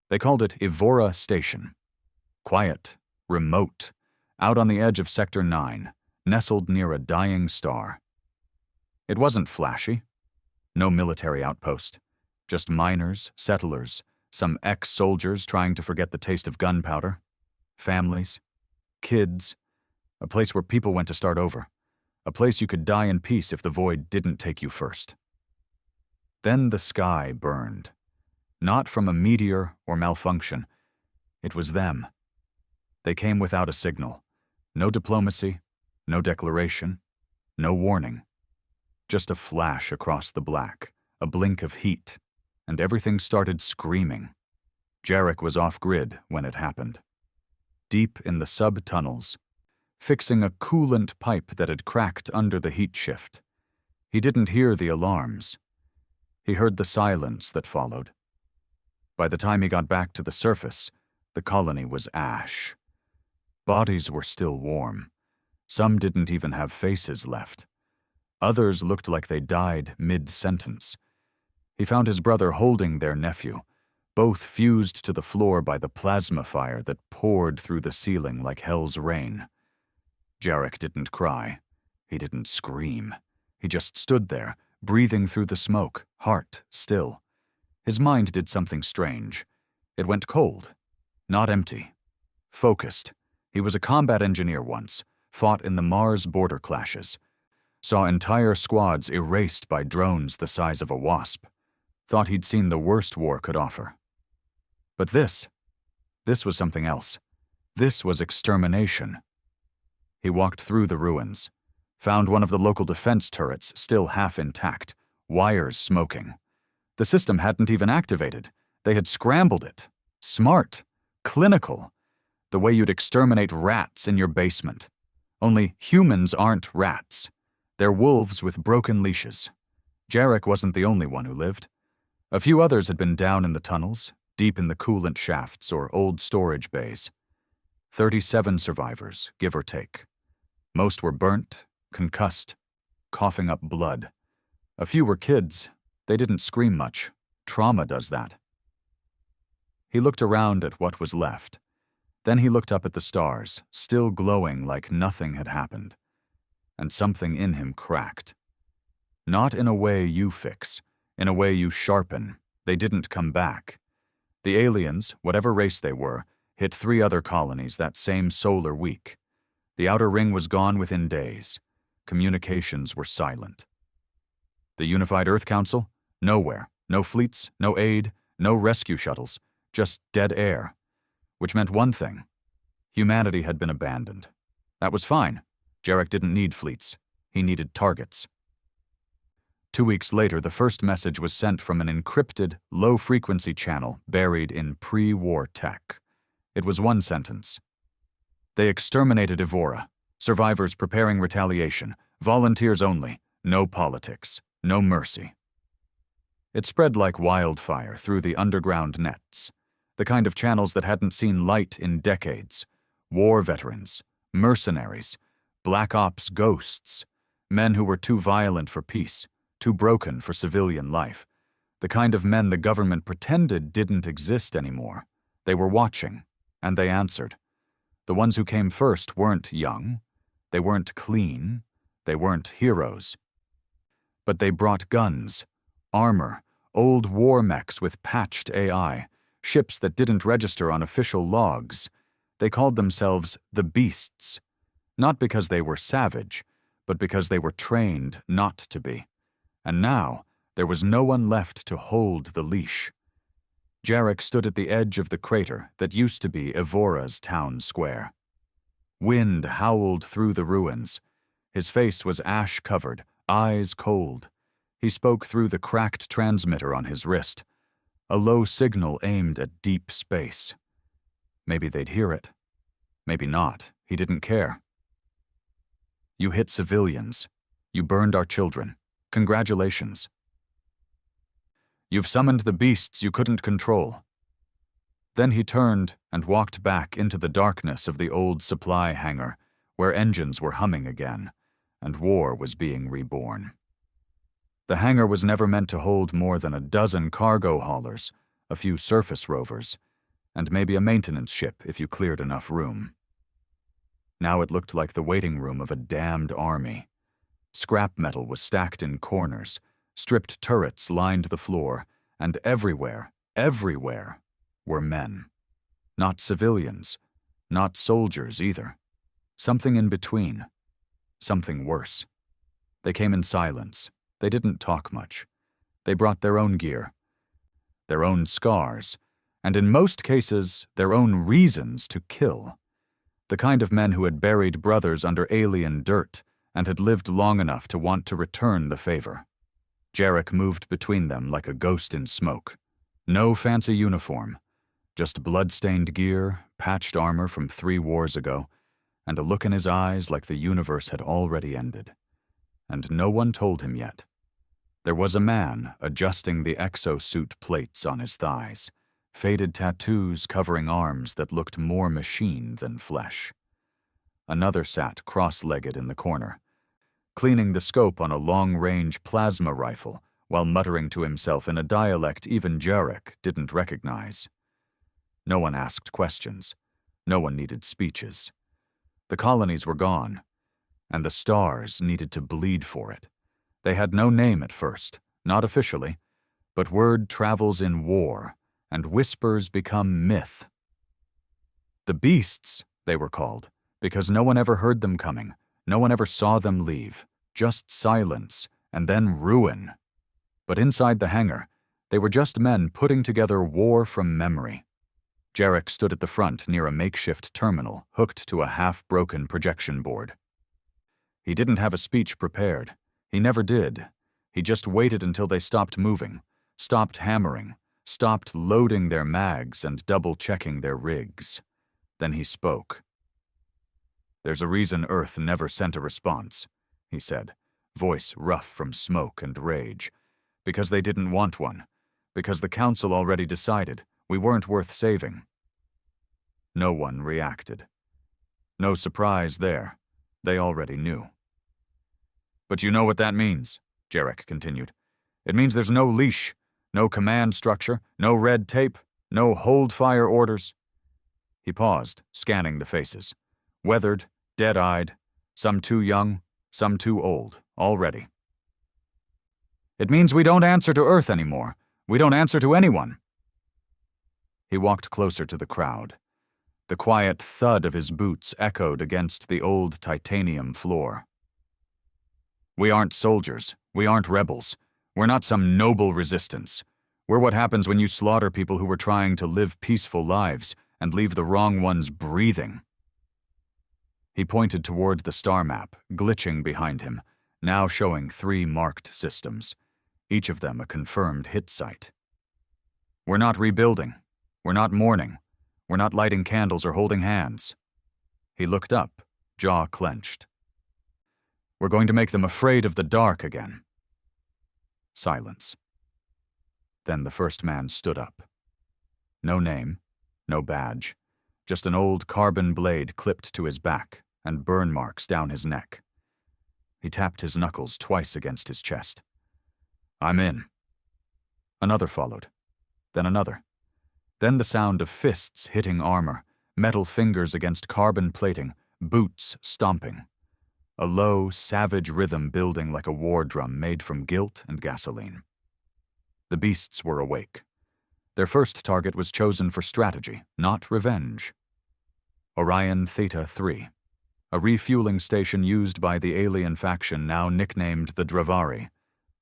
They called it Ivora Station. Quiet, remote, out on the edge of Sector 9, nestled near a dying star. It wasn't flashy. No military outpost. Just miners, settlers, some ex-soldiers trying to forget the taste of gunpowder. Families. Kids. A place where people went to start over. A place you could die in peace if the void didn't take you first. Then the sky burned. Not from a meteor or malfunction. It was them. They came without a signal. No diplomacy, no declaration, no warning. Just a flash across the black, a blink of heat, and everything started screaming. Jarek was off-grid when it happened. Deep in the sub-tunnels, fixing a coolant pipe that had cracked under the heat shift. He didn't hear the alarms. He heard the silence that followed. By the time he got back to the surface, the colony was ash. Bodies were still warm. Some didn't even have faces left. Others looked like they died mid-sentence. He found his brother holding their nephew, both fused to the floor by the plasma fire that poured through the ceiling like hell's rain. Jarek didn't cry. He didn't scream. He just stood there, breathing through the smoke, heart still. His mind did something strange. It went cold, not empty, focused. He was a combat engineer once, fought in the Mars border clashes, saw entire squads erased by drones the size of a wasp, thought he'd seen the worst war could offer. But this was something else. This was extermination. He walked through the ruins, found one of the local defense turrets still half intact, wires smoking. The system hadn't even activated. They had scrambled it. Smart. Clinical. The way you'd exterminate rats in your basement. Only humans aren't rats. They're wolves with broken leashes. Jarek wasn't the only one who lived. A few others had been down in the tunnels, deep in the coolant shafts or old storage bays. 37 survivors, give or take. Most were burnt, concussed, coughing up blood. A few were kids. They didn't scream much. Trauma does that. He looked around at what was left. Then he looked up at the stars, still glowing like nothing had happened. And something in him cracked. Not in a way you fix, in a way you sharpen. They didn't come back. The aliens, whatever race they were, hit 3 other colonies that same solar week. The outer ring was gone within days. Communications were silent. The Unified Earth Council? Nowhere. No fleets, no aid, no rescue shuttles, just dead air. Which meant one thing. Humanity had been abandoned. That was fine. Jarek didn't need fleets. He needed targets. 2 weeks later, the first message was sent from an encrypted, low-frequency channel buried in pre-war tech. It was one sentence. They exterminated Ivora. Survivors preparing retaliation. Volunteers only. No politics. No mercy. It spread like wildfire through the underground nets, the kind of channels that hadn't seen light in decades. War veterans, mercenaries, black ops ghosts, men who were too violent for peace, too broken for civilian life, the kind of men the government pretended didn't exist anymore. They were watching, and they answered. The ones who came first weren't young, they weren't clean, they weren't heroes. But they brought guns, armor, old war mechs with patched AI, ships that didn't register on official logs. They called themselves the Beasts, not because they were savage, but because they were trained not to be. And now, there was no one left to hold the leash. Jarek stood at the edge of the crater that used to be Ivora's town square. Wind howled through the ruins. His face was ash-covered, eyes cold. He spoke through the cracked transmitter on his wrist, a low signal aimed at deep space. Maybe they'd hear it. Maybe not. He didn't care. You hit civilians. You burned our children. Congratulations. You've summoned the beasts you couldn't control. Then he turned and walked back into the darkness of the old supply hangar, where engines were humming again, and war was being reborn. The hangar was never meant to hold more than a dozen cargo haulers, a few surface rovers, and maybe a maintenance ship if you cleared enough room. Now it looked like the waiting room of a damned army. Scrap metal was stacked in corners, stripped turrets lined the floor, and everywhere were men. Not civilians, not soldiers either. Something in between. Something worse. They came in silence. They didn't talk much. They brought their own gear, their own scars, and in most cases, their own reasons to kill. The kind of men who had buried brothers under alien dirt and had lived long enough to want to return the favor. Jarek moved between them like a ghost in smoke. No fancy uniform, just blood-stained gear, patched armor from 3 wars ago, and a look in his eyes like the universe had already ended. And no one told him yet. There was a man adjusting the exosuit plates on his thighs, faded tattoos covering arms that looked more machine than flesh. Another sat cross-legged in the corner, cleaning the scope on a long-range plasma rifle while muttering to himself in a dialect even Jarek didn't recognize. No one asked questions. No one needed speeches. The colonies were gone, and the stars needed to bleed for it. They had no name at first, not officially, but word travels in war, and whispers become myth. The beasts, they were called, because no one ever heard them coming, no one ever saw them leave, just silence, and then ruin. But inside the hangar, they were just men putting together war from memory. Jarek stood at the front near a makeshift terminal hooked to a half-broken projection board. He didn't have a speech prepared. He never did. He just waited until they stopped moving, stopped hammering, stopped loading their mags and double-checking their rigs. Then he spoke. "There's a reason Earth never sent a response," he said, voice rough from smoke and rage. "Because they didn't want one. Because the Council already decided we weren't worth saving." No one reacted. No surprise there. They already knew. "But you know what that means," Jarek continued. "It means there's no leash, no command structure, no red tape, no hold-fire orders." He paused, scanning the faces. Weathered, dead-eyed, some too young, some too old, already. "It means we don't answer to Earth anymore. We don't answer to anyone." He walked closer to the crowd. The quiet thud of his boots echoed against the old titanium floor. "We aren't soldiers. We aren't rebels. We're not some noble resistance. We're what happens when you slaughter people who were trying to live peaceful lives and leave the wrong ones breathing." He pointed toward the star map, glitching behind him, now showing 3 marked systems, each of them a confirmed hit site. "We're not rebuilding. We're not mourning. We're not lighting candles or holding hands." He looked up, jaw clenched. "We're going to make them afraid of the dark again." Silence. Then the first man stood up. No name, no badge, just an old carbon blade clipped to his back and burn marks down his neck. He tapped his knuckles twice against his chest. "I'm in." Another followed, then another. Then the sound of fists hitting armor, metal fingers against carbon plating, boots stomping. A low, savage rhythm building like a war drum made from guilt and gasoline. The beasts were awake. Their first target was chosen for strategy, not revenge. Orion Theta 3, a refueling station used by the alien faction now nicknamed the Dravari.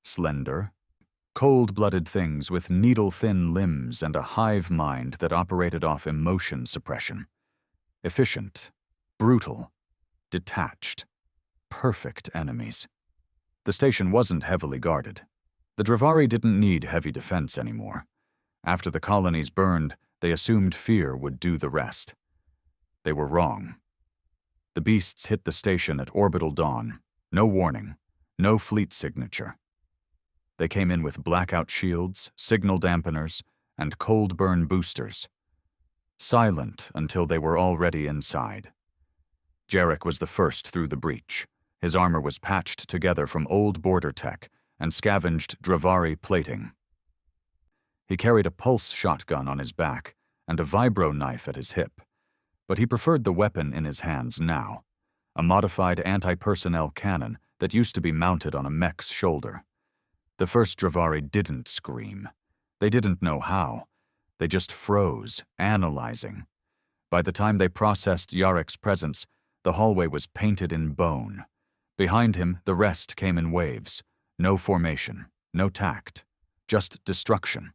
Slender, cold-blooded things with needle-thin limbs and a hive mind that operated off emotion suppression. Efficient, brutal, detached, perfect enemies. The station wasn't heavily guarded. The Dravari didn't need heavy defense anymore. After the colonies burned, they assumed fear would do the rest. They were wrong. The beasts hit the station at orbital dawn. No warning, no fleet signature. They came in with blackout shields, signal dampeners, and cold burn boosters. Silent until they were already inside. Jarek was the first through the breach. His armor was patched together from old border tech and scavenged Dravari plating. He carried a pulse shotgun on his back and a vibro knife at his hip. But he preferred the weapon in his hands now, a modified anti-personnel cannon that used to be mounted on a mech's shoulder. The first Dravari didn't scream. They didn't know how. They just froze, analyzing. By the time they processed Yarek's presence, the hallway was painted in bone. Behind him, the rest came in waves. No formation, no tact, just destruction.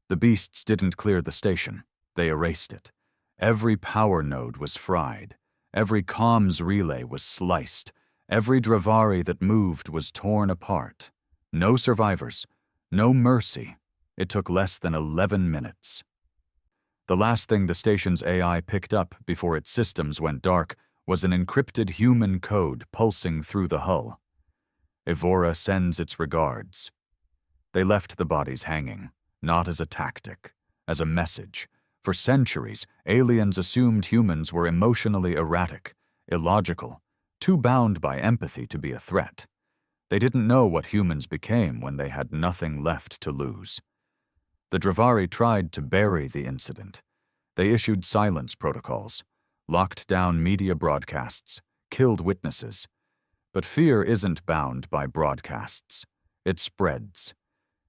The beasts didn't clear the station. They erased it. Every power node was fried. Every comms relay was sliced. Every Dravari that moved was torn apart. No survivors. No mercy. It took less than 11 minutes. The last thing the station's AI picked up before its systems went dark was an encrypted human code pulsing through the hull. Ivora sends its regards. They left the bodies hanging, not as a tactic, as a message. For centuries, aliens assumed humans were emotionally erratic, illogical, too bound by empathy to be a threat. They didn't know what humans became when they had nothing left to lose. The Dravari tried to bury the incident. They issued silence protocols, locked down media broadcasts, killed witnesses. But fear isn't bound by broadcasts. It spreads.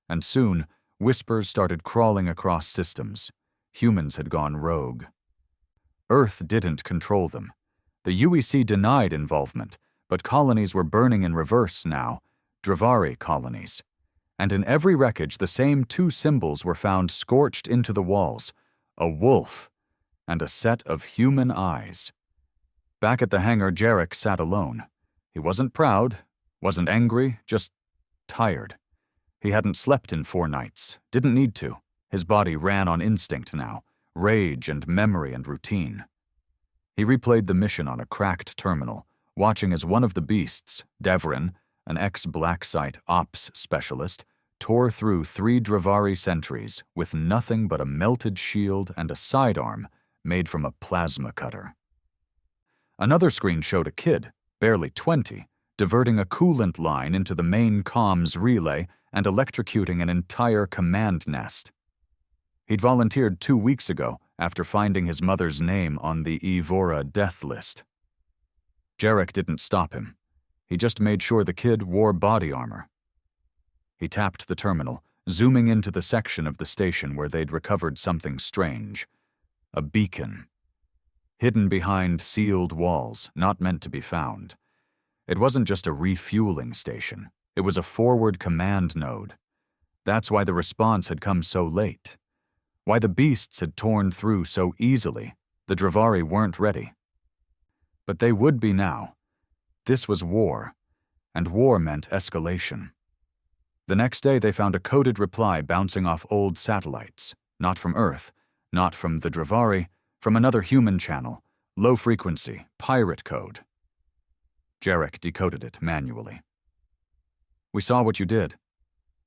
And soon, whispers started crawling across systems. Humans had gone rogue. Earth didn't control them. The UEC denied involvement, but colonies were burning in reverse now, Dravari colonies. And in every wreckage, the same two symbols were found scorched into the walls, a wolf and a set of human eyes. Back at the hangar, Jarek sat alone. He wasn't proud, wasn't angry, just tired. He hadn't slept in 4 nights, didn't need to. His body ran on instinct now, rage and memory and routine. He replayed the mission on a cracked terminal, watching as one of the beasts, Devrin, an ex-Black Site ops specialist, tore through 3 Dravari sentries with nothing but a melted shield and a sidearm made from a plasma cutter. Another screen showed a kid, barely 20, diverting a coolant line into the main comms relay and electrocuting an entire command nest. He'd volunteered 2 weeks ago after finding his mother's name on the Ivora death list. Jarek didn't stop him. He just made sure the kid wore body armor. He tapped the terminal, zooming into the section of the station where they'd recovered something strange. A beacon. Hidden behind sealed walls, not meant to be found. It wasn't just a refueling station. It was a forward command node. That's why the response had come so late. Why the beasts had torn through so easily. The Dravari weren't ready. But they would be now. This was war, and war meant escalation. The next day they found a coded reply bouncing off old satellites, not from Earth, not from the Dravari, from another human channel, low frequency, pirate code. Jarek decoded it manually. We saw what you did.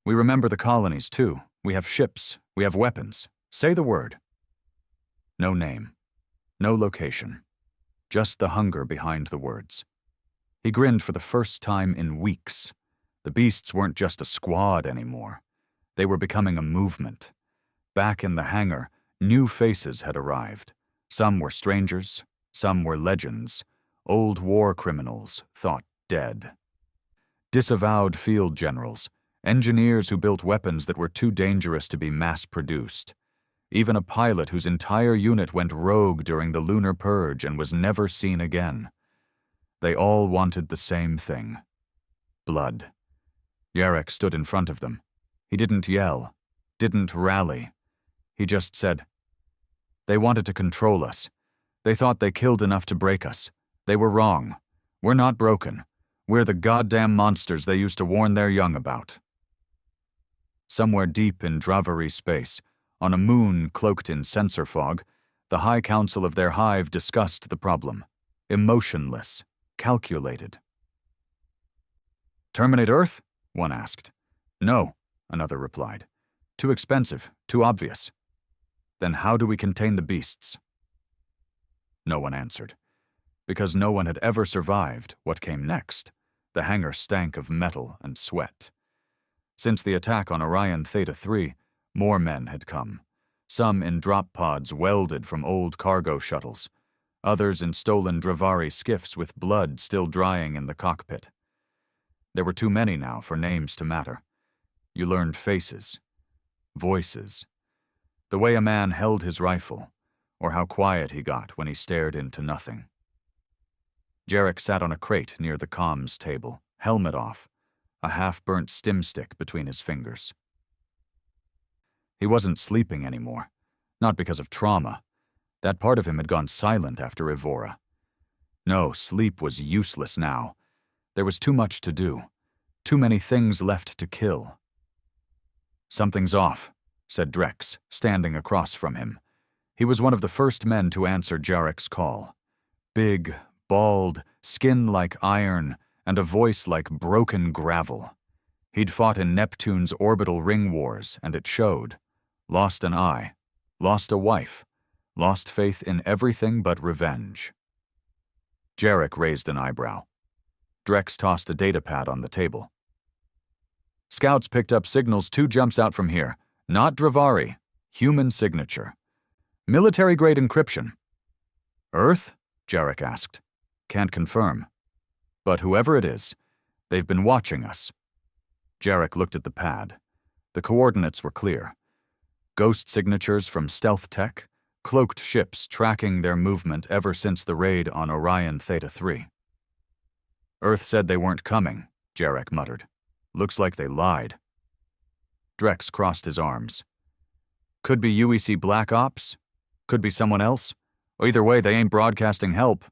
We remember the colonies too. We have ships, we have weapons. Say the word. No name, no location, just the hunger behind the words. He grinned for the first time in weeks. The beasts weren't just a squad anymore. They were becoming a movement. Back in the hangar, new faces had arrived. Some were strangers, some were legends, old war criminals thought dead. Disavowed field generals, engineers who built weapons that were too dangerous to be mass-produced. Even a pilot whose entire unit went rogue during the lunar purge and was never seen again. They all wanted the same thing. Blood. Jarek stood in front of them. He didn't yell, didn't rally. He just said, "They wanted to control us. They thought they killed enough to break us. They were wrong. We're not broken. We're the goddamn monsters they used to warn their young about." Somewhere deep in Dravari space, on a moon cloaked in sensor fog, the High Council of their hive discussed the problem. Emotionless, calculated. "Terminate Earth?" one asked. "No," another replied. "Too expensive, too obvious." "Then how do we contain the beasts?" No one answered. Because no one had ever survived what came next. The hangar stank of metal and sweat. Since the attack on Orion Theta 3, more men had come. some in drop pods welded from old cargo shuttles, others in stolen Dravari skiffs with blood still drying in the cockpit. There were too many now for names to matter. You learned faces, voices, the way a man held his rifle, or how quiet he got when he stared into nothing. Jarek sat on a crate near the comms table, helmet off, a half-burnt stim stick between his fingers. He wasn't sleeping anymore, not because of trauma. That part of him had gone silent after Ivora. No, sleep was useless now. There was too much to do, too many things left to kill. "Something's off," said Drex, standing across from him. He was one of the first men to answer Jarek's call. Big, bald, skin like iron, and a voice like broken gravel. He'd fought in Neptune's orbital ring wars, and it showed. Lost an eye, lost a wife, lost faith in everything but revenge. Jarek raised an eyebrow. Drex tossed a datapad on the table. "Scouts picked up signals 2 jumps out from here. Not Dravari. Human signature. Military-grade encryption." "Earth?" Jarek asked. "Can't confirm. But whoever it is, they've been watching us." Jarek looked at the pad. The coordinates were clear. Ghost signatures from stealth tech, cloaked ships tracking their movement ever since the raid on Orion Theta 3. "Earth said they weren't coming," Jarek muttered. "Looks like they lied." Drex crossed his arms. "Could be UEC Black Ops. Could be someone else. Either way, they ain't broadcasting help."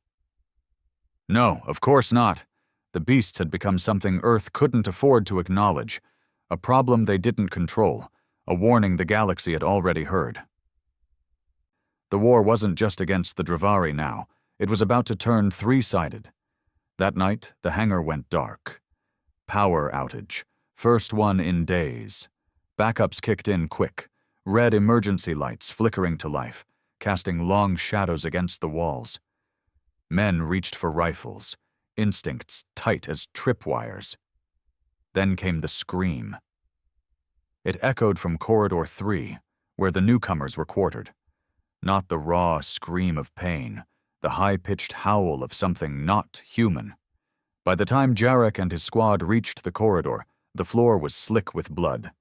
"No, of course not." The beasts had become something Earth couldn't afford to acknowledge, a problem they didn't control, a warning the galaxy had already heard. The war wasn't just against the Dravari now. It was about to turn 3-sided. That night, the hangar went dark. Power outage. First one in days. Backups kicked in quick. Red emergency lights flickering to life, casting long shadows against the walls. Men reached for rifles, instincts tight as tripwires. Then came the scream. It echoed from Corridor 3, where the newcomers were quartered. Not the raw scream of pain, the high-pitched howl of something not human. By the time Jarek and his squad reached the corridor, the floor was slick with blood.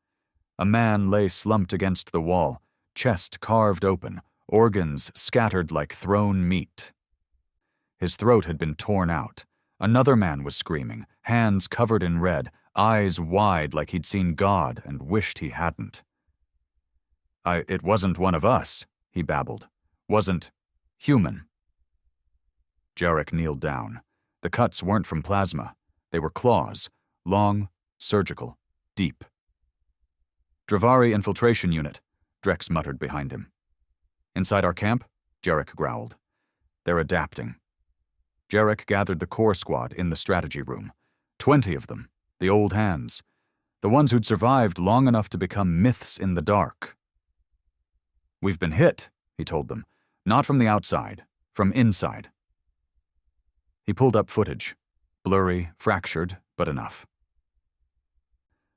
A man lay slumped against the wall, chest carved open, organs scattered like thrown meat. His throat had been torn out. Another man was screaming, hands covered in red, eyes wide like he'd seen God and wished he hadn't. It wasn't one of us," he babbled. "Wasn't human." Jarek kneeled down. The cuts weren't from plasma. They were claws, long, surgical, deep. "Dravari Infiltration Unit," Drex muttered behind him. "Inside our camp?" Jarek growled. "They're adapting." Jarek gathered the core squad in the strategy room. 20 of them, the old hands, the ones who'd survived long enough to become myths in the dark. "We've been hit," he told them. "Not from the outside, from inside." He pulled up footage. Blurry, fractured, but enough.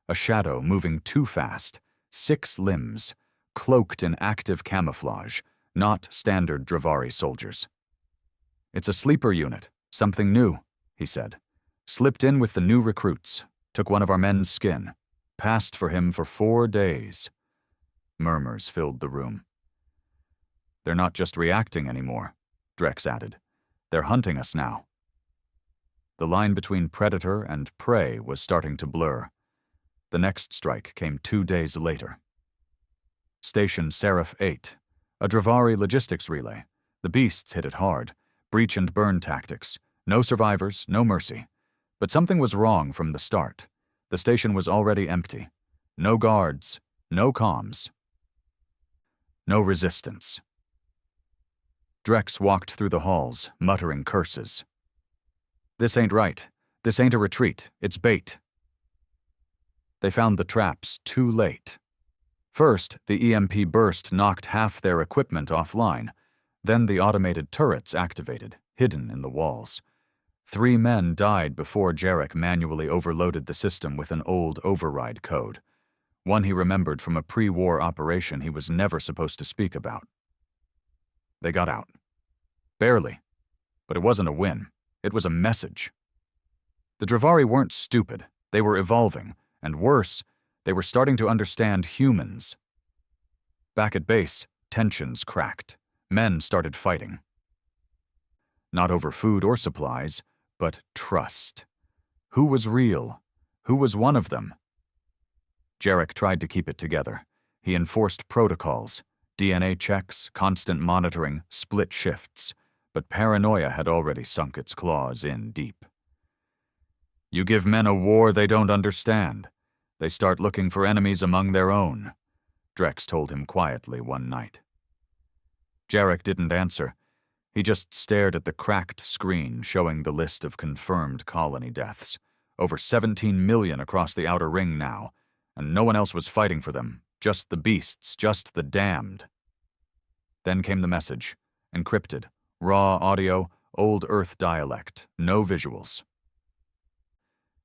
A shadow moving too fast, 6 limbs, cloaked in active camouflage, not standard Dravari soldiers. "It's a sleeper unit, something new," he said. "Slipped in with the new recruits, took one of our men's skin, passed for him for 4 days." Murmurs filled the room. "They're not just reacting anymore," Drex added. "They're hunting us now." The line between predator and prey was starting to blur. The next strike came 2 days later. Station Seraph 8, a Dravari logistics relay. The beasts hit it hard. Breach and burn tactics. No survivors, no mercy. But something was wrong from the start. The station was already empty. No guards, no comms. No resistance. Drex walked through the halls, muttering curses. "This ain't right. This ain't a retreat. It's bait." They found the traps too late. First, the EMP burst knocked half their equipment offline. Then the automated turrets activated, hidden in the walls. 3 men died before Jarek manually overloaded the system with an old override code. one he remembered from a pre-war operation he was never supposed to speak about. They got out. Barely. But it wasn't a win. It was a message. The Drivari weren't stupid. They were evolving, and worse, they were starting to understand humans. Back at base, tensions cracked. Men started fighting. Not over food or supplies, but trust. Who was real? Who was one of them? Jarek tried to keep it together. He enforced protocols, DNA checks, constant monitoring, split shifts, but paranoia had already sunk its claws in deep. You give men a war they don't understand. They start looking for enemies among their own, Drex told him quietly one night. Jarek didn't answer. He just stared at the cracked screen showing the list of confirmed colony deaths. Over 17 million across the outer ring now, and no one else was fighting for them. Just the beasts, just the damned. Then came the message. Encrypted. Raw audio, old Earth dialect. No visuals.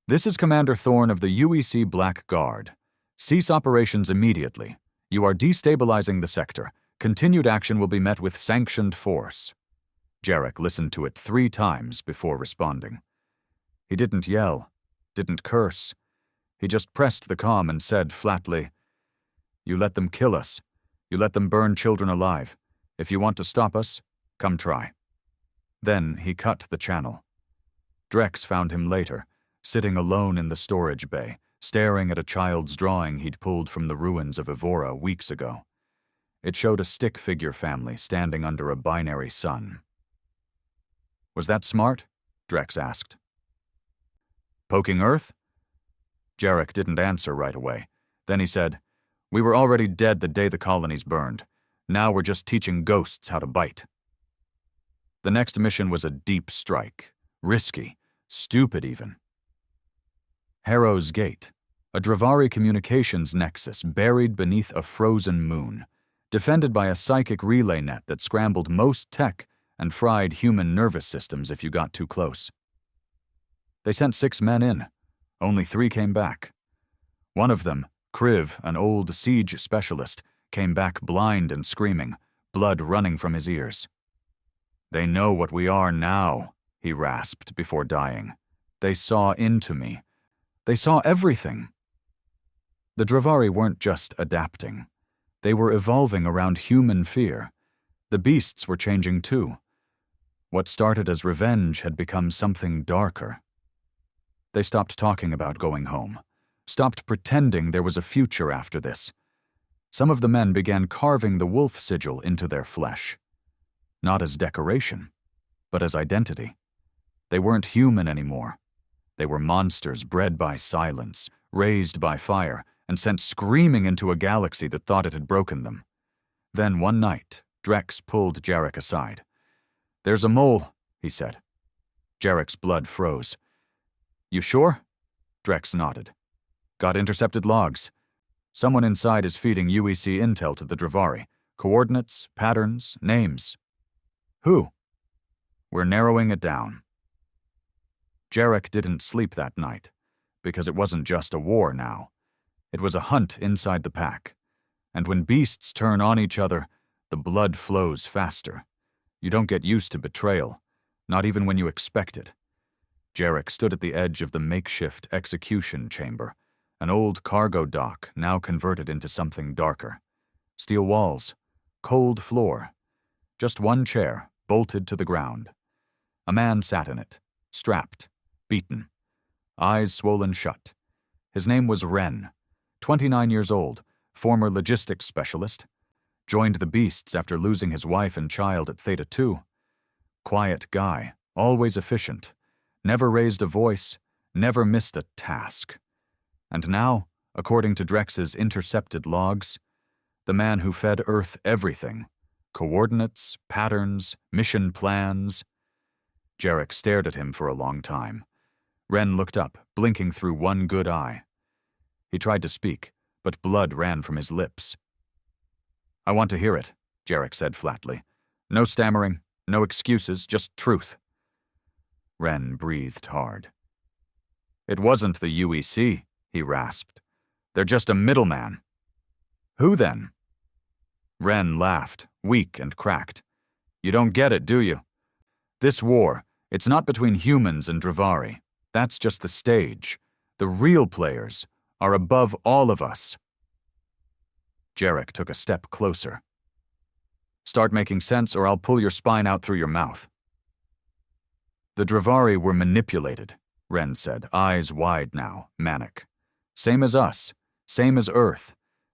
This is Commander Thorne of the UEC Black Guard. Cease operations immediately. You are destabilizing the sector. Continued action will be met with sanctioned force. Jarek listened to it 3 times before responding. He didn't yell, didn't curse. He just pressed the comm and said flatly, You let them kill us. You let them burn children alive. If you want to stop us, come try. Then he cut the channel. Drex found him later, sitting alone in the storage bay, staring at a child's drawing he'd pulled from the ruins of Ivora weeks ago. It showed a stick figure family standing under a binary sun. Was that smart? Drex asked. Poking Earth? Jarek didn't answer right away. Then he said, We were already dead the day the colonies burned. Now we're just teaching ghosts how to bite. The next mission was a deep strike. Risky. Stupid even. Harrow's Gate. A Drivari communications nexus buried beneath a frozen moon, defended by a psychic relay net that scrambled most tech and fried human nervous systems if you got too close. They sent 6 men in. Only 3 came back. One of them, Kriv, an old siege specialist, came back blind and screaming, blood running from his ears. They know what we are now, he rasped before dying. They saw into me. They saw everything. The Drivari weren't just adapting. They were evolving around human fear. The beasts were changing too. What started as revenge had become something darker. They stopped talking about going home, stopped pretending there was a future after this. Some of the men began carving the wolf sigil into their flesh. Not as decoration, but as identity. They weren't human anymore. They were monsters bred by silence, raised by fire, and sent screaming into a galaxy that thought it had broken them. Then one night, Drex pulled Jarek aside. There's a mole, he said. Jarek's blood froze. You sure? Drex nodded. Got intercepted logs. Someone inside is feeding UEC intel to the Drivari. Coordinates, patterns, names. Who? We're narrowing it down. Jarek didn't sleep that night, because it wasn't just a war now. It was a hunt inside the pack. And when beasts turn on each other, the blood flows faster. You don't get used to betrayal, not even when you expect it. Jarek stood at the edge of the makeshift execution chamber, an old cargo dock now converted into something darker. Steel walls, cold floor, just one chair bolted to the ground. A man sat in it, strapped, beaten, eyes swollen shut. His name was Ren, 29 years old, former logistics specialist. Joined the beasts after losing his wife and child at Theta 2. Quiet guy, always efficient. Never raised a voice, never missed a task. And now, according to Drex's intercepted logs, the man who fed Earth everything, coordinates, patterns, mission plans. Jarek stared at him for a long time. Ren looked up, blinking through one good eye. He tried to speak, but blood ran from his lips. I want to hear it, Jarek said flatly. No stammering, no excuses, just truth. Ren breathed hard. It wasn't the UEC, he rasped. They're just a middleman. Who then? Ren laughed, weak and cracked. You don't get it, do you? This war, it's not between humans and Drivari. That's just the stage. The real players are above all of us. Jarek took a step closer. Start making sense or I'll pull your spine out through your mouth. The Drivari were manipulated, Ren said, eyes wide now, manic. Same as us, same as Earth.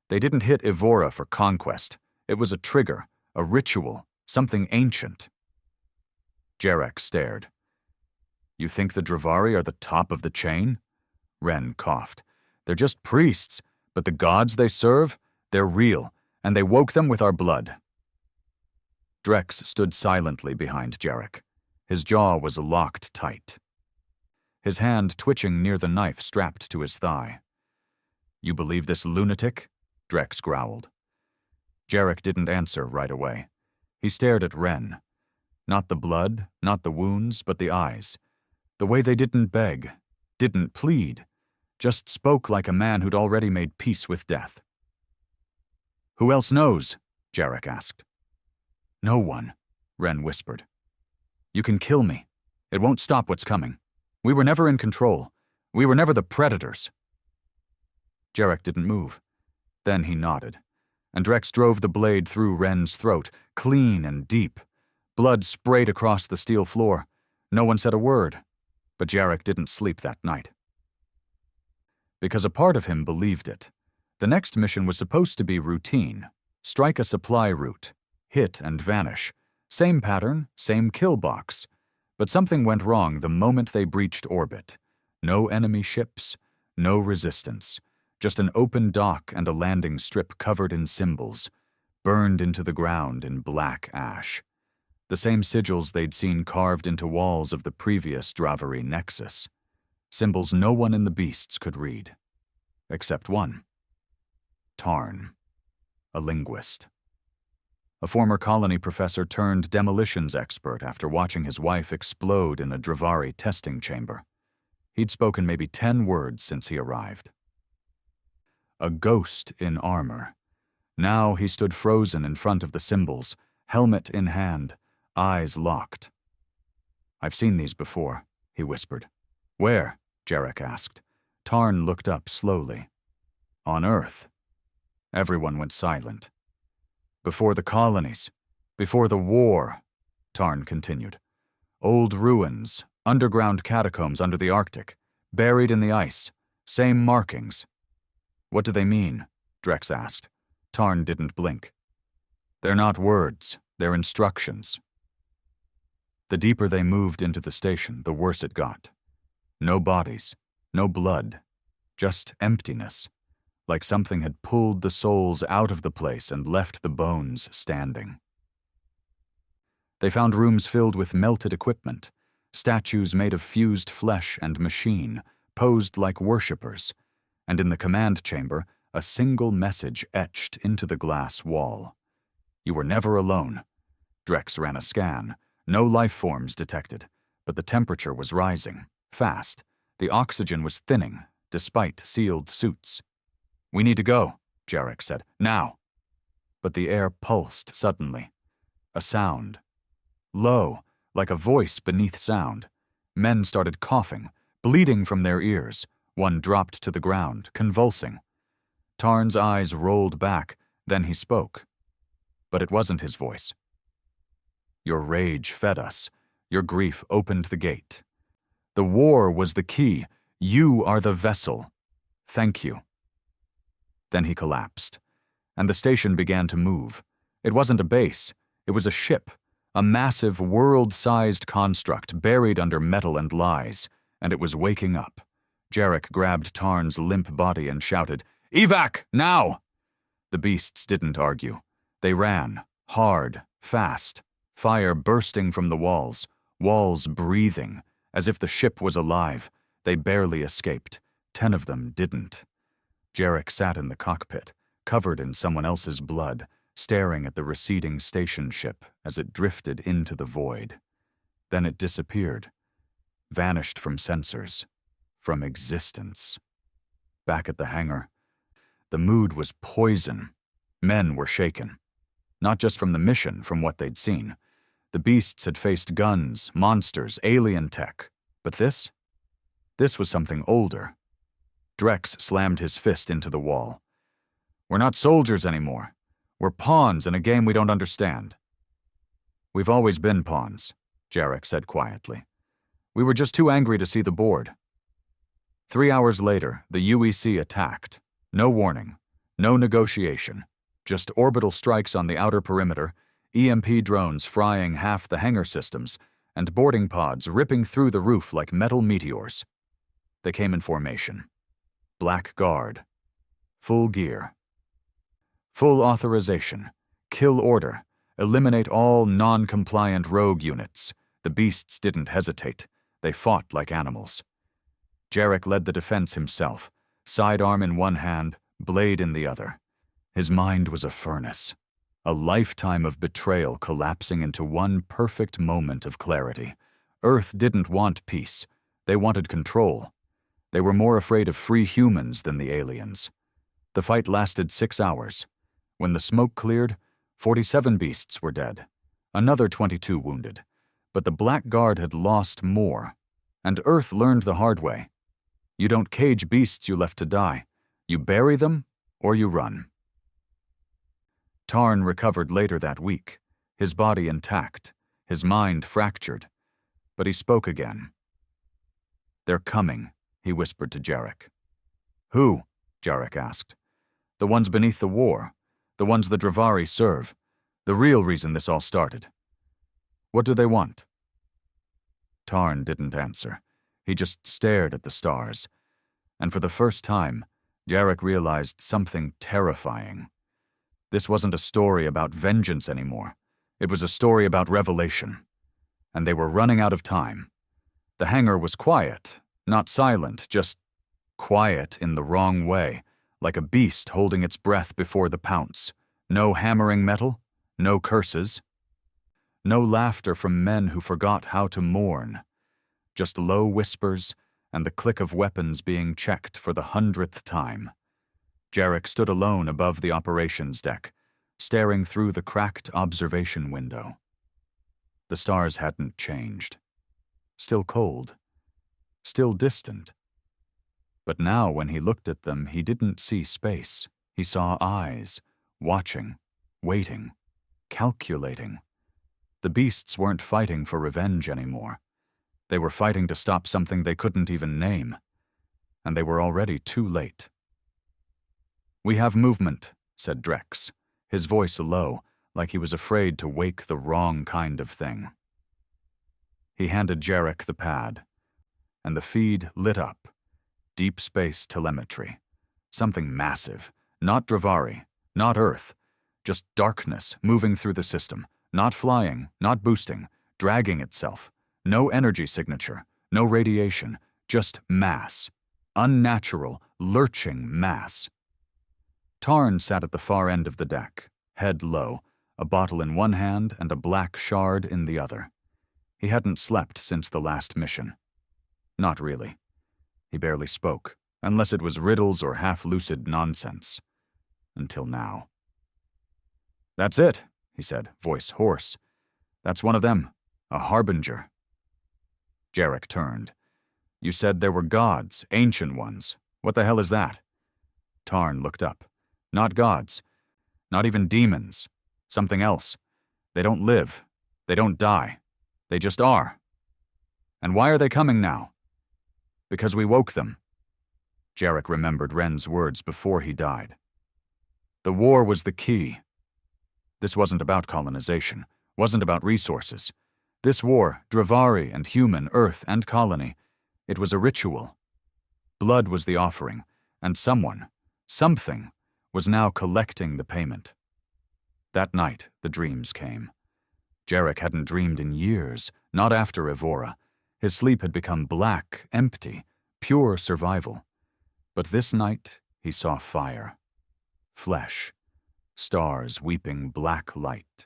They didn't hit Ivora for conquest. It was a trigger, a ritual, something ancient. Jarek stared. You think the Drivari are the top of the chain? Ren coughed. They're just priests, but the gods they serve, they're real, and they woke them with our blood. Drex stood silently behind Jarek. His jaw was locked tight. His hand twitching near the knife strapped to his thigh. You believe this lunatic? Drex growled. Jarek didn't answer right away. He stared at Ren. Not the blood, not the wounds, but the eyes. The way they didn't beg, didn't plead, just spoke like a man who'd already made peace with death. Who else knows? Jarek asked. No one, Ren whispered. You can kill me. It won't stop what's coming. We were never in control. We were never the predators. Jarek didn't move. Then he nodded, and Drex drove the blade through Ren's throat, clean and deep. Blood sprayed across the steel floor. No one said a word, but Jarek didn't sleep that night. Because a part of him believed it. The next mission was supposed to be routine. Strike a supply route, hit and vanish. Same pattern, same kill box. But something went wrong the moment they breached orbit. No enemy ships, no resistance. Just an open dock and a landing strip covered in symbols, burned into the ground in black ash. The same sigils they'd seen carved into walls of the previous Drivari nexus. Symbols no one in the beasts could read. Except one. Tarn. A linguist. A former colony professor turned demolitions expert after watching his wife explode in a Drivari testing chamber. He'd spoken maybe 10 words since he arrived. A ghost in armor. Now he stood frozen in front of the symbols, helmet in hand, eyes locked. I've seen these before, he whispered. Where? Jarek asked. Tarn looked up slowly. On Earth. Everyone went silent. Before the colonies, before the war, Tarn continued. Old ruins, underground catacombs under the Arctic, buried in the ice, same markings. What do they mean? Drex asked. Tarn didn't blink. They're not words, they're instructions. The deeper they moved into the station, the worse it got. No bodies, no blood, just emptiness, like something had pulled the souls out of the place and left the bones standing. They found rooms filled with melted equipment, statues made of fused flesh and machine, posed like worshippers, and in the command chamber, a single message etched into the glass wall. You were never alone. Drex ran a scan. No life forms detected, but the temperature was rising, fast. The oxygen was thinning, despite sealed suits. We need to go, Jarek said. Now. But the air pulsed suddenly. A sound. Low, like a voice beneath sound. Men started coughing, bleeding from their ears. One dropped to the ground, convulsing. Tarn's eyes rolled back, then he spoke. But it wasn't his voice. Your rage fed us. Your grief opened the gate. The war was the key. You are the vessel. Thank you. Then he collapsed, and the station began to move. It wasn't a base. It was a ship, a massive world-sized construct buried under metal and lies, and it was waking up. Jarek grabbed Tarn's limp body and shouted, "Evac, now!" The beasts didn't argue. They ran, hard, fast, fire bursting from the walls breathing, as if the ship was alive. They barely escaped. 10 of them didn't. Jarek sat in the cockpit, covered in someone else's blood, staring at the receding station ship as it drifted into the void. Then it disappeared, vanished from sensors, from existence. Back at the hangar, The mood was poison. Men were shaken. Not just from the mission, from what they'd seen. The beasts had faced guns, monsters, alien tech. But this? This was something older. Drex slammed his fist into the wall. We're not soldiers anymore. We're pawns in a game we don't understand. We've always been pawns, Jarek said quietly. We were just too angry to see the board. 3 hours later, the UEC attacked. No warning, no negotiation, just orbital strikes on the outer perimeter, EMP drones frying half the hangar systems, and boarding pods ripping through the roof like metal meteors. They came in formation. Black Guard. Full gear. Full authorization. Kill order. Eliminate all non-compliant rogue units. The beasts didn't hesitate. They fought like animals. Jarek led the defense himself, sidearm in one hand, blade in the other. His mind was a furnace. A lifetime of betrayal collapsing into one perfect moment of clarity. Earth didn't want peace. They wanted control. They were more afraid of free humans than the aliens. The fight lasted 6 hours. When the smoke cleared, 47 beasts were dead. Another 22 wounded. But the Black Guard had lost more. And Earth learned the hard way. You don't cage beasts you left to die. You bury them, or you run. Tarn recovered later that week, his body intact, his mind fractured. But he spoke again. They're coming, he whispered to Jarek. Who? Jarek asked. The ones beneath the war, the ones the Dravari serve, the real reason this all started. What do they want? Tarn didn't answer. He just stared at the stars. And for the first time, Jarek realized something terrifying. This wasn't a story about vengeance anymore. It was a story about revelation. And they were running out of time. The hangar was quiet, not silent, just quiet in the wrong way, like a beast holding its breath before the pounce. No hammering metal, no curses. No laughter from men who forgot how to mourn. Just low whispers and the click of weapons being checked for the 100th time. Jarek stood alone above the operations deck, staring through the cracked observation window. The stars hadn't changed. Still cold. Still distant. But now when he looked at them, he didn't see space. He saw eyes, watching, waiting, calculating. The beasts weren't fighting for revenge anymore. They were fighting to stop something they couldn't even name. And they were already too late. We have movement, said Drex, his voice low, like he was afraid to wake the wrong kind of thing. He handed Jarek the pad, and the feed lit up. Deep space telemetry. Something massive. Not Dravari, not Earth. Just darkness moving through the system. Not flying, not boosting, dragging itself. No energy signature, no radiation, just mass. Unnatural, lurching mass. Tarn sat at the far end of the deck, head low, a bottle in one hand and a black shard in the other. He hadn't slept since the last mission. Not really. He barely spoke, unless it was riddles or half-lucid nonsense. Until now. That's it, he said, voice hoarse. That's one of them, a harbinger. Jarek turned. You said there were gods, ancient ones. What the hell is that? Tarn looked up. Not gods. Not even demons. Something else. They don't live. They don't die. They just are. And why are they coming now? Because we woke them. Jarek remembered Ren's words before he died. The war was the key. This wasn't about colonization, wasn't about resources. This war, Dravari and human, Earth and colony, it was a ritual. Blood was the offering, and someone, something, was now collecting the payment. That night, the dreams came. Jarek hadn't dreamed in years, not after Ivora. His sleep had become black, empty, pure survival. But this night, he saw fire. Flesh. Stars weeping black light.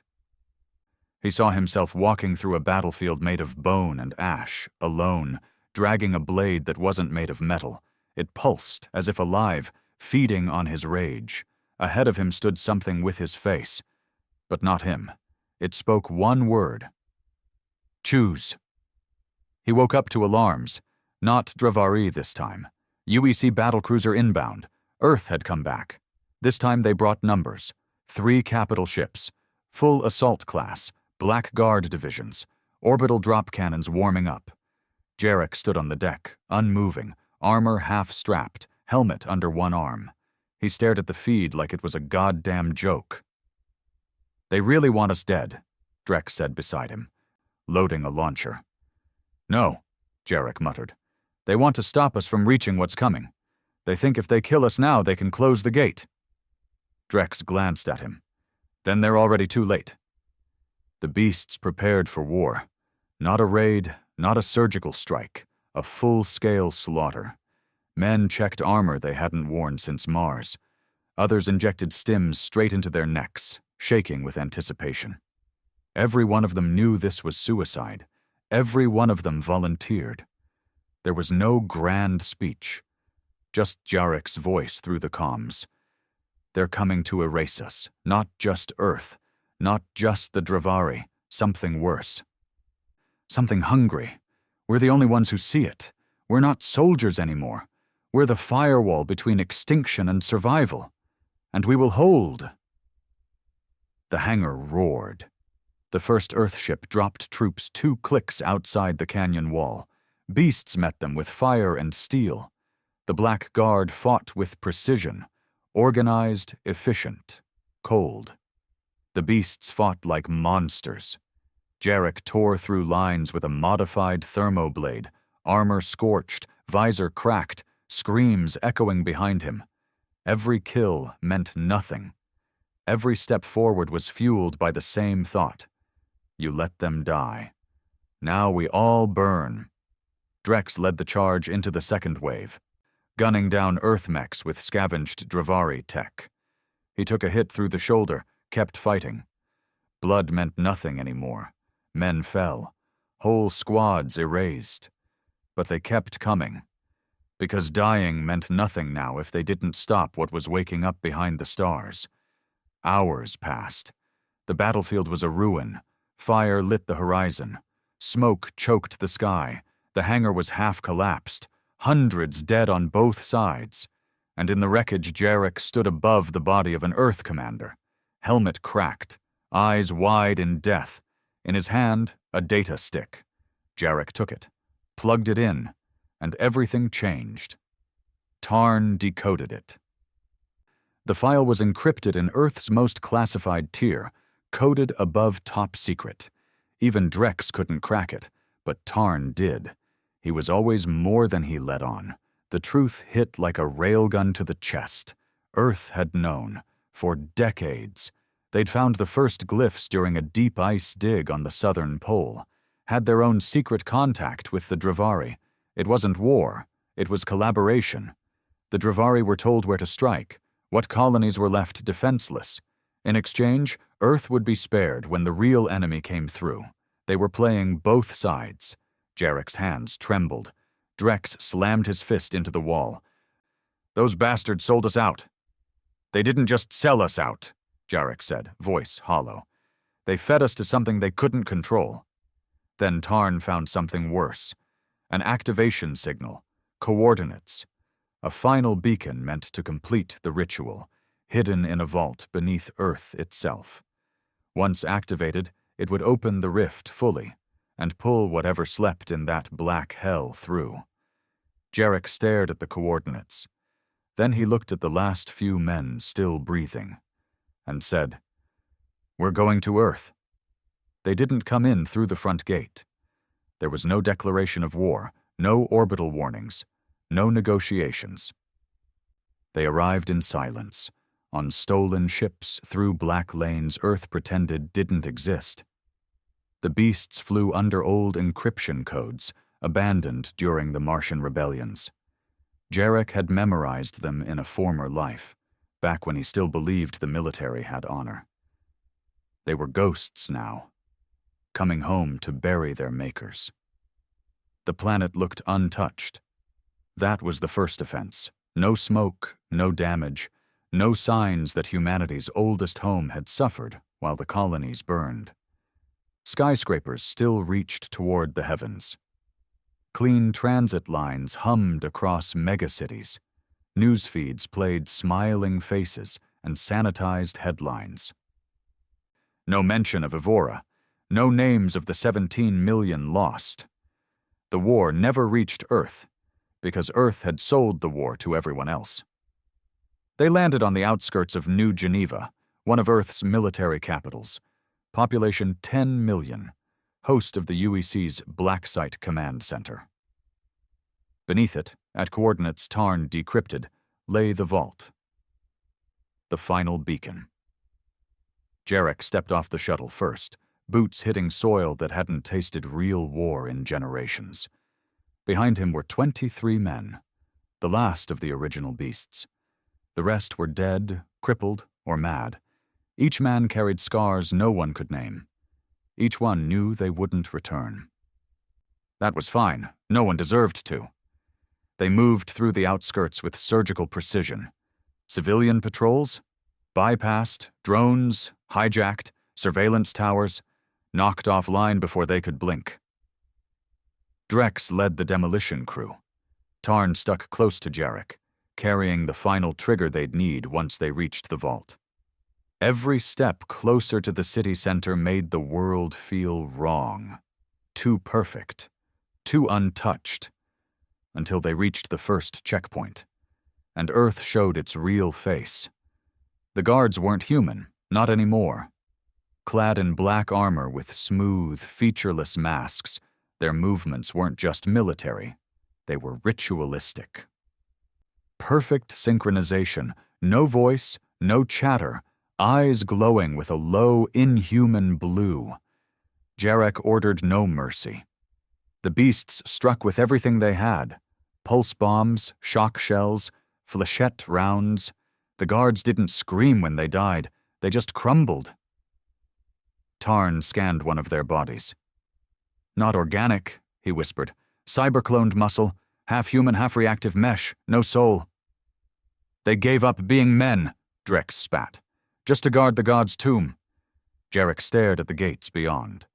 He saw himself walking through a battlefield made of bone and ash, alone, dragging a blade that wasn't made of metal. It pulsed, as if alive, feeding on his rage. Ahead of him stood something with his face. But not him. It spoke one word. Choose. He woke up to alarms. Not Dravari this time. UEC battlecruiser inbound. Earth had come back. This time they brought numbers. 3 capital ships. Full assault class. Black Guard divisions. Orbital drop cannons warming up. Jarek stood on the deck, unmoving, armor half-strapped, helmet under one arm. He stared at the feed like it was a goddamn joke. They really want us dead, Drex said beside him, loading a launcher. No, Jarek muttered. They want to stop us from reaching what's coming. They think if they kill us now, they can close the gate. Drex glanced at him. Then they're already too late. The beasts prepared for war. Not a raid, not a surgical strike, a full-scale slaughter. Men checked armor they hadn't worn since Mars. Others injected stims straight into their necks, shaking with anticipation. Every one of them knew this was suicide. Every one of them volunteered. There was no grand speech, just Jarek's voice through the comms. They're coming to erase us, not just Earth, not just the Dravari, something worse. Something hungry. We're the only ones who see it. We're not soldiers anymore. We're the firewall between extinction and survival. And we will hold. The hangar roared. The first Earthship dropped troops 2 clicks outside the canyon wall. Beasts met them with fire and steel. The Black Guard fought with precision, organized, efficient, cold. The beasts fought like monsters. Jarek tore through lines with a modified thermoblade, armor scorched, visor cracked, screams echoing behind him. Every kill meant nothing. Every step forward was fueled by the same thought. You let them die. Now we all burn. Drex led the charge into the second wave, gunning down Earth mechs with scavenged Dravari tech. He took a hit through the shoulder, kept fighting. Blood meant nothing anymore. Men fell. Whole squads erased. But they kept coming. Because dying meant nothing now if they didn't stop what was waking up behind the stars. Hours passed. The battlefield was a ruin. Fire lit the horizon. Smoke choked the sky. The hangar was half collapsed. Hundreds dead on both sides. And in the wreckage, Jarek stood above the body of an Earth commander. Helmet cracked. Eyes wide in death. In his hand, a data stick. Jarek took it, plugged it in, and everything changed. Tarn decoded it. The file was encrypted in Earth's most classified tier, coded above top secret. Even Drex couldn't crack it, but Tarn did. He was always more than he let on. The truth hit like a railgun to the chest. Earth had known, for decades. They'd found the first glyphs during a deep ice dig on the southern pole, had their own secret contact with the Dravari. It wasn't war, it was collaboration. The Dravari were told where to strike, what colonies were left defenseless. In exchange, Earth would be spared when the real enemy came through. They were playing both sides. Jarek's hands trembled. Drex slammed his fist into the wall. Those bastards sold us out. They didn't just sell us out, Jarek said, voice hollow. They fed us to something they couldn't control. Then Tarn found something worse. An activation signal. Coordinates. A final beacon meant to complete the ritual, hidden in a vault beneath Earth itself. Once activated, it would open the rift fully, and pull whatever slept in that black hell through. Jarek stared at the coordinates. Then he looked at the last few men still breathing, and said, "We're going to Earth." They didn't come in through the front gate. There was no declaration of war, no orbital warnings, no negotiations. They arrived in silence, on stolen ships through black lanes Earth pretended didn't exist. The beasts flew under old encryption codes, abandoned during the Martian rebellions. Jarek had memorized them in a former life, back when he still believed the military had honor. They were ghosts now, coming home to bury their makers. The planet looked untouched. That was the first offense. No smoke, no damage, no signs that humanity's oldest home had suffered while the colonies burned. Skyscrapers still reached toward the heavens. Clean transit lines hummed across megacities. News feeds played smiling faces and sanitized headlines. No mention of Ivora, no names of the 17 million lost. The war never reached Earth, because Earth had sold the war to everyone else. They landed on the outskirts of New Geneva, one of Earth's military capitals, population 10 million, host of the UEC's Black Site Command Center. Beneath it, at coordinates Tarn decrypted, lay the vault. The final beacon. Jarek stepped off the shuttle first, boots hitting soil that hadn't tasted real war in generations. Behind him were 23 men, the last of the original beasts. The rest were dead, crippled, or mad. Each man carried scars no one could name. Each one knew they wouldn't return. That was fine. No one deserved to. They moved through the outskirts with surgical precision. Civilian patrols? Bypassed, drones, hijacked, surveillance towers, knocked offline before they could blink. Drex led the demolition crew. Tarn stuck close to Jarek, carrying the final trigger they'd need once they reached the vault. Every step closer to the city center made the world feel wrong. Too perfect. Too untouched. Until they reached the first checkpoint, and Earth showed its real face. The guards weren't human, not anymore. Clad in black armor with smooth, featureless masks, their movements weren't just military, they were ritualistic. Perfect synchronization, no voice, no chatter, eyes glowing with a low, inhuman blue. Jarek ordered no mercy. The beasts struck with everything they had. Pulse bombs, shock shells, flechette rounds. The guards didn't scream when they died, they just crumbled. Tarn scanned one of their bodies. Not organic, he whispered. Cyber-cloned muscle, half human, half reactive mesh, no soul. They gave up being men, Drex spat, just to guard the god's tomb. Jarek stared at the gates beyond.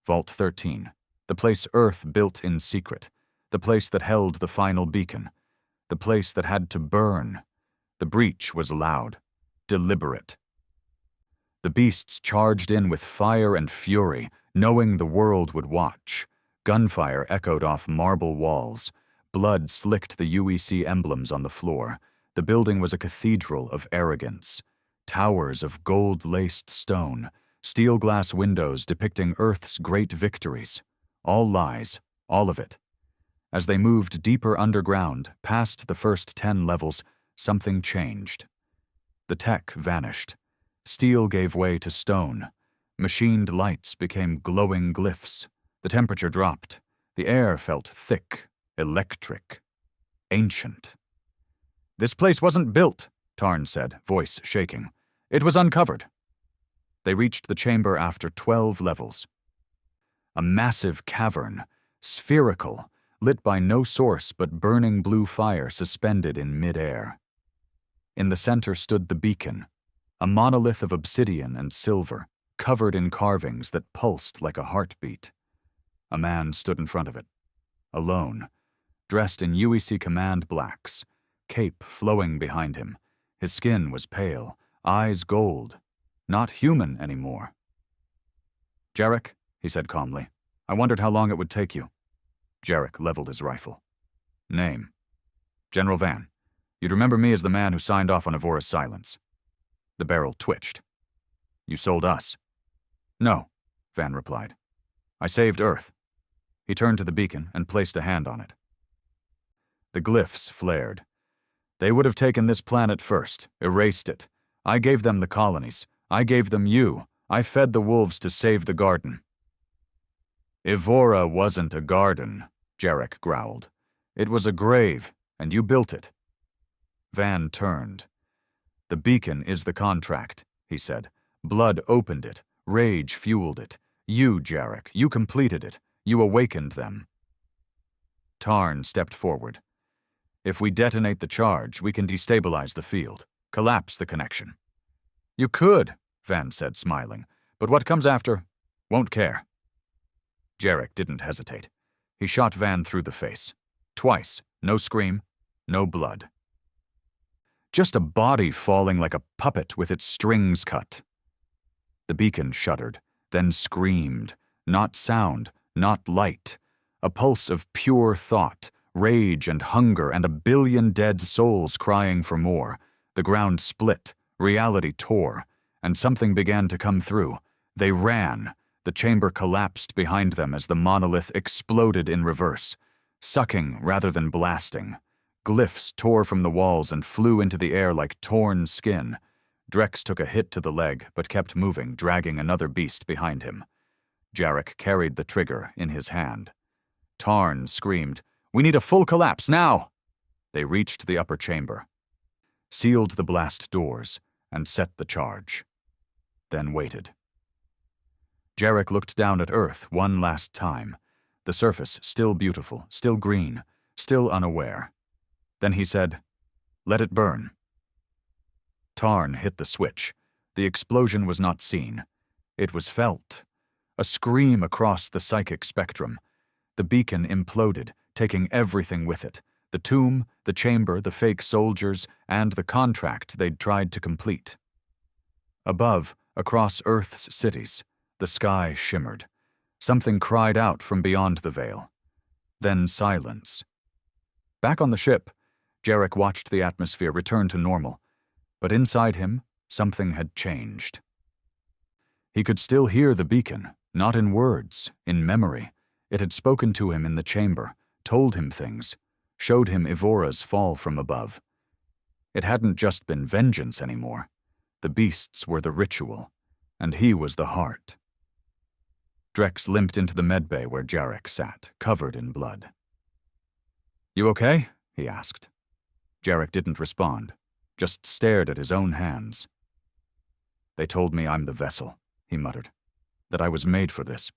Vault 13, the place Earth built in secret, the place that held the final beacon, the place that had to burn. The breach was loud, deliberate. The beasts charged in with fire and fury, knowing the world would watch. Gunfire echoed off marble walls. Blood slicked the UEC emblems on the floor. The building was a cathedral of arrogance. Towers of gold-laced stone, steel glass windows depicting Earth's great victories. All lies, all of it. As they moved deeper underground, past the first 10 levels, something changed. The tech vanished. Steel gave way to stone. Machined lights became glowing glyphs. The temperature dropped. The air felt thick, electric, ancient. This place wasn't built, Tarn said, voice shaking. It was uncovered. They reached the chamber after 12 levels. A massive cavern, spherical, lit by no source but burning blue fire suspended in mid-air. In the center stood the beacon, a monolith of obsidian and silver, covered in carvings that pulsed like a heartbeat. A man stood in front of it, alone, dressed in UEC command blacks, cape flowing behind him. His skin was pale, eyes gold, not human anymore. Jarek, he said calmly, I wondered how long it would take you. Jarek leveled his rifle. Name. General Van. You'd remember me as the man who signed off on Ivora's silence. The barrel twitched. You sold us. No, Van replied. I saved Earth. He turned to the beacon and placed a hand on it. The glyphs flared. They would have taken this planet first, erased it. I gave them the colonies. I gave them you. I fed the wolves to save the garden. Ivora wasn't a garden, Jarek growled. It was a grave, and you built it. Van turned. The beacon is the contract, he said. Blood opened it. Rage fueled it. You, Jarek, you completed it. You awakened them. Tarn stepped forward. If we detonate the charge, we can destabilize the field, collapse the connection. You could, Van said, smiling, but what comes after? Won't care. Jarek didn't hesitate. He shot Van through the face. Twice, no scream, no blood. Just a body falling like a puppet with its strings cut. The beacon shuddered, then screamed, not sound, not light, a pulse of pure thought, rage and hunger, and a billion dead souls crying for more. The ground split, reality tore, and something began to come through. They ran. The chamber collapsed behind them as the monolith exploded in reverse, sucking rather than blasting. Glyphs tore from the walls and flew into the air like torn skin. Drex took a hit to the leg, but kept moving, dragging another beast behind him. Jarek carried the trigger in his hand. Tarn screamed, "We need a full collapse, now!" They reached the upper chamber, sealed the blast doors, and set the charge. Then waited. Jarek looked down at Earth one last time, the surface still beautiful, still green, still unaware. Then he said, "Let it burn." Tarn hit the switch. The explosion was not seen. It was felt. A scream across the psychic spectrum. The beacon imploded, taking everything with it. The tomb, the chamber, the fake soldiers, and the contract they'd tried to complete. Above, across Earth's cities, the sky shimmered. Something cried out from beyond the veil. Then silence. Back on the ship, Jarek watched the atmosphere return to normal, but inside him, something had changed. He could still hear the beacon, not in words, in memory. It had spoken to him in the chamber, told him things, showed him Ivora's fall from above. It hadn't just been vengeance anymore. The beasts were the ritual, and he was the heart. Drex limped into the medbay where Jarek sat, covered in blood. "You okay?" he asked. Jarek didn't respond, just stared at his own hands. "They told me I'm the vessel," he muttered, "that I was made for this."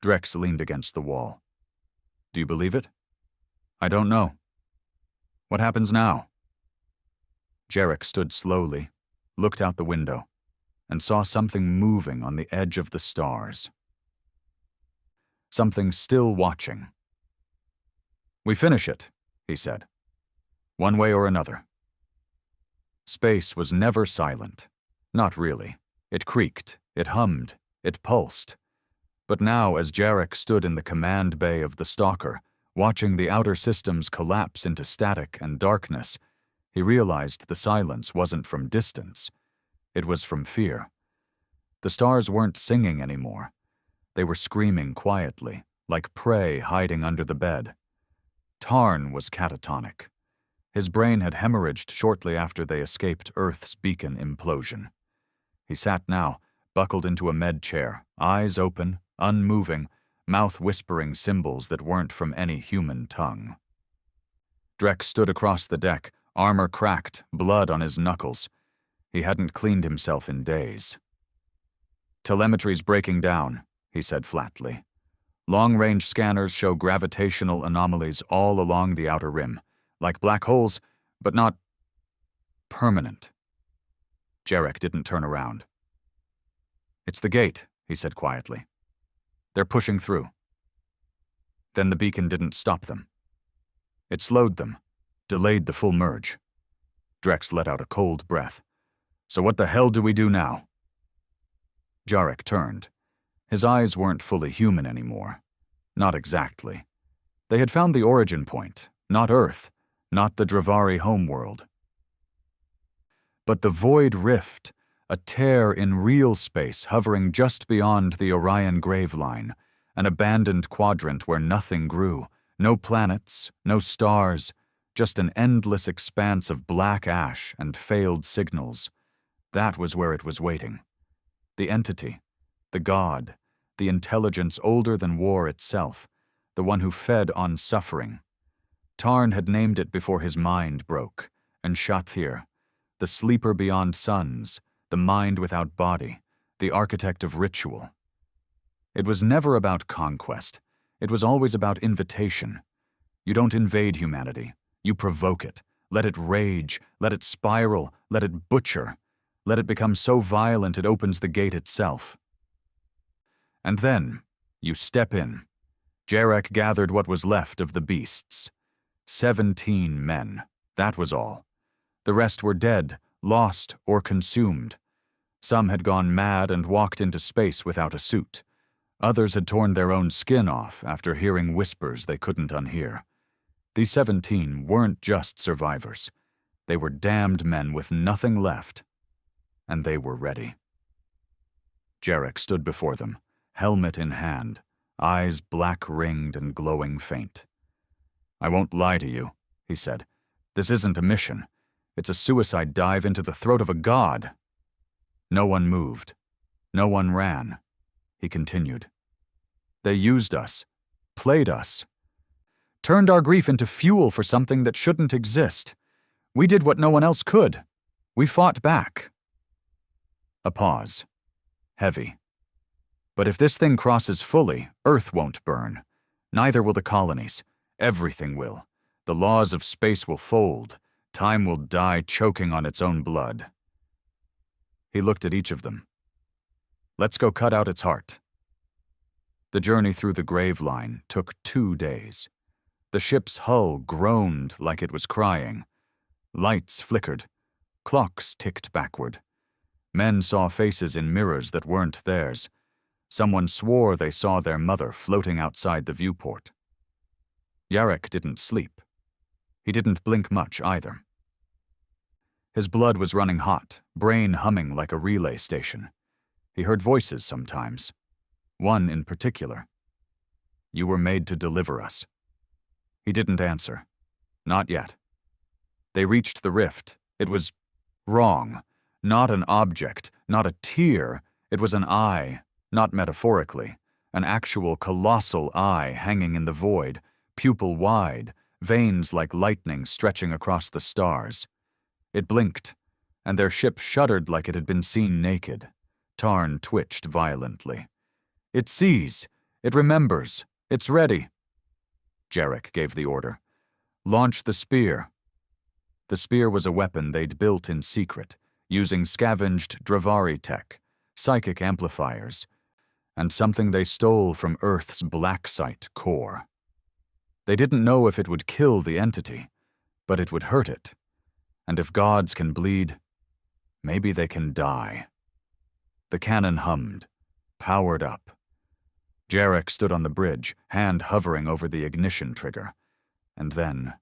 Drex leaned against the wall. "Do you believe it?" "I don't know." "What happens now?" Jarek stood slowly, looked out the window, and saw something moving on the edge of the stars. Something still watching. "We finish it," he said. "One way or another." Space was never silent. Not really. It creaked, it hummed, it pulsed. But now, as Jarek stood in the command bay of the Stalker, watching the outer systems collapse into static and darkness, he realized the silence wasn't from distance. It was from fear. The stars weren't singing anymore. They were screaming quietly, like prey hiding under the bed. Tarn was catatonic. His brain had hemorrhaged shortly after they escaped Earth's beacon implosion. He sat now, buckled into a med chair, eyes open, unmoving, mouth whispering symbols that weren't from any human tongue. Drex stood across the deck, armor cracked, blood on his knuckles. He hadn't cleaned himself in days. "Telemetry's breaking down," he said flatly. "Long-range scanners show gravitational anomalies all along the outer rim, like black holes, but not permanent." Jarek didn't turn around. "It's the gate," he said quietly. "They're pushing through." Then the beacon didn't stop them. It slowed them, delayed the full merge. Drex let out a cold breath. "So what the hell do we do now?" Jarek turned. His eyes weren't fully human anymore. Not exactly. They had found the origin point, not Earth, not the Dravari homeworld. But the void rift, a tear in real space hovering just beyond the Orion graveline, an abandoned quadrant where nothing grew, no planets, no stars, just an endless expanse of black ash and failed signals. That was where it was waiting. The entity, the god, the intelligence older than war itself, the one who fed on suffering. Tarn had named it before his mind broke, and Shathir, the sleeper beyond suns, the mind without body, the architect of ritual. It was never about conquest. It was always about invitation. You don't invade humanity. You provoke it. Let it rage. Let it spiral. Let it butcher. Let it become so violent it opens the gate itself. And then, you step in. Jarek gathered what was left of the beasts. 17 men. That was all. The rest were dead, lost, or consumed. Some had gone mad and walked into space without a suit. Others had torn their own skin off after hearing whispers they couldn't unhear. These 17 weren't just survivors. They were damned men with nothing left. And they were ready. Jarek stood before them, helmet in hand, eyes black-ringed and glowing faint. "I won't lie to you," he said. "This isn't a mission. It's a suicide dive into the throat of a god." No one moved. No one ran. He continued. "They used us, played us, turned our grief into fuel for something that shouldn't exist. We did what no one else could. We fought back." A pause. Heavy. "But if this thing crosses fully, Earth won't burn. Neither will the colonies. Everything will. The laws of space will fold. Time will die choking on its own blood." He looked at each of them. "Let's go cut out its heart." The journey through the grave line took 2 days. The ship's hull groaned like it was crying. Lights flickered. Clocks ticked backward. Men saw faces in mirrors that weren't theirs. Someone swore they saw their mother floating outside the viewport. Jarek didn't sleep. He didn't blink much either. His blood was running hot, brain humming like a relay station. He heard voices sometimes. One in particular. "You were made to deliver us." He didn't answer. Not yet. They reached the rift. It was wrong. Not an object, not a tear. It was an eye, not metaphorically. An actual colossal eye hanging in the void, pupil wide, veins like lightning stretching across the stars. It blinked, and their ship shuddered like it had been seen naked. Tarn twitched violently. "It sees. It remembers. It's ready." Jarek gave the order. "Launch the spear." The spear was a weapon they'd built in secret, using scavenged Dravari tech, psychic amplifiers, and something they stole from Earth's black site core. They didn't know if it would kill the entity, but it would hurt it. And if gods can bleed, maybe they can die. The cannon hummed, powered up. Jarek stood on the bridge, hand hovering over the ignition trigger. And then,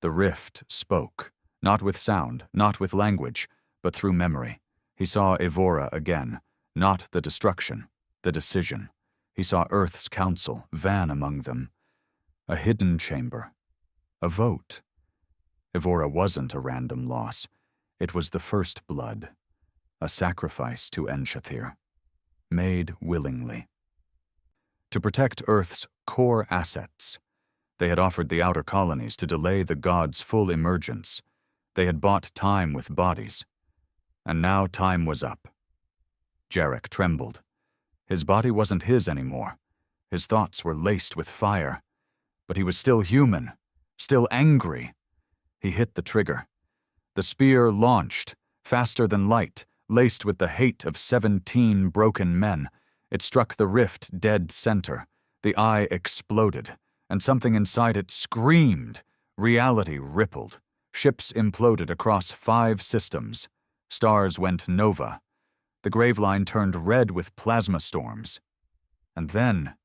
the rift spoke, not with sound, not with language, but through memory. He saw Ivora again, not the destruction, the decision. He saw Earth's council, Van among them. A hidden chamber. A vote. Ivora wasn't a random loss. It was the first blood. A sacrifice to Enshathir. Made willingly. To protect Earth's core assets. They had offered the outer colonies to delay the gods' full emergence. They had bought time with bodies. And now time was up. Jarek trembled. His body wasn't his anymore. His thoughts were laced with fire. But he was still human, still angry. He hit the trigger. The spear launched, faster than light, laced with the hate of 17 broken men. It struck the rift dead center. The eye exploded, and something inside it screamed. Reality rippled. Ships imploded across 5 systems. Stars went nova. The graveline turned red with plasma storms. And then,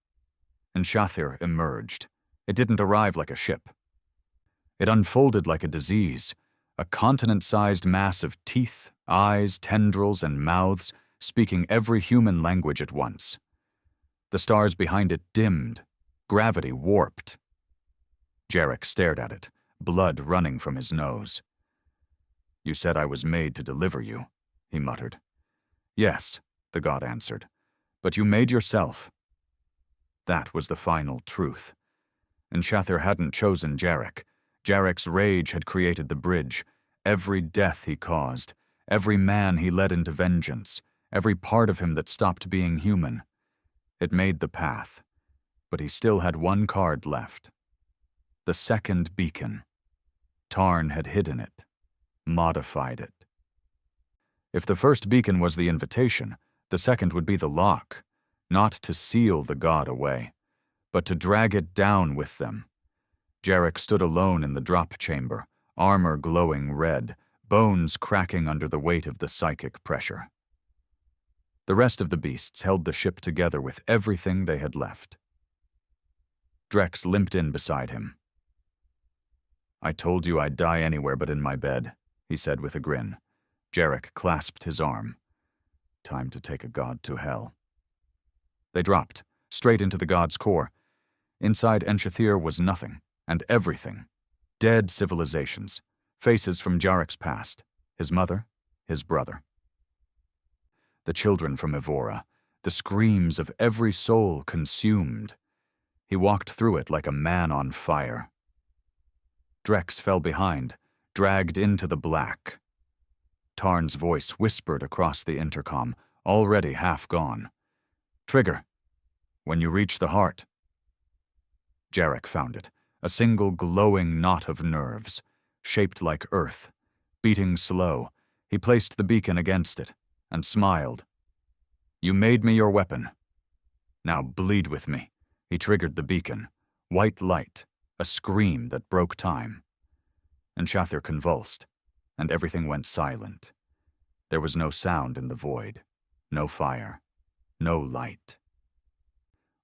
Enshathir emerged. It didn't arrive like a ship. It unfolded like a disease, a continent-sized mass of teeth, eyes, tendrils, and mouths, speaking every human language at once. The stars behind it dimmed, gravity warped. Jarek stared at it, blood running from his nose. "You said I was made to deliver you," he muttered. "Yes," the god answered, "but you made yourself." That was the final truth. Enshathir hadn't chosen Jarek. Jarek's rage had created the bridge. Every death he caused, every man he led into vengeance, every part of him that stopped being human. It made the path. But he still had one card left. The second beacon. Tarn had hidden it, modified it. If the first beacon was the invitation, the second would be the lock, not to seal the god away, but to drag it down with them. Jarek stood alone in the drop chamber, armor glowing red, bones cracking under the weight of the psychic pressure. The rest of the beasts held the ship together with everything they had left. Drex limped in beside him. "I told you I'd die anywhere but in my bed," he said with a grin. Jarek clasped his arm. "Time to take a god to hell." They dropped, straight into the god's core. Inside Enshathir was nothing, and everything. Dead civilizations, faces from Jarek's past, his mother, his brother. The children from Ivora, the screams of every soul consumed. He walked through it like a man on fire. Drex fell behind, dragged into the black. Tarn's voice whispered across the intercom, already half gone. "Trigger. When you reach the heart." Jarek found it, a single glowing knot of nerves, shaped like earth. Beating slow, he placed the beacon against it, and smiled. "You made me your weapon. Now bleed with me." He triggered the beacon. White light, a scream that broke time. And Shathir convulsed, and everything went silent. There was no sound in the void, no fire, no light.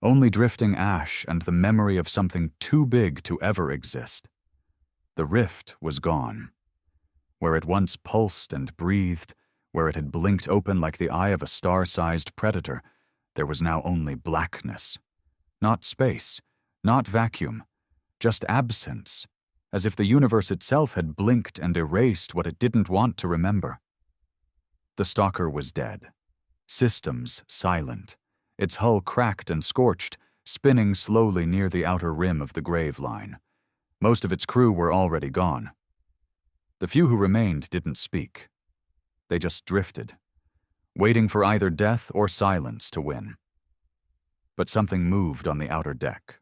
Only drifting ash and the memory of something too big to ever exist. The rift was gone. Where it once pulsed and breathed, where it had blinked open like the eye of a star-sized predator, there was now only blackness. Not space, not vacuum, just absence, as if the universe itself had blinked and erased what it didn't want to remember. The stalker was dead. Systems silent, its hull cracked and scorched, spinning slowly near the outer rim of the grave line. Most of its crew were already gone. The few who remained didn't speak. They just drifted, waiting for either death or silence to win. But something moved on the outer deck.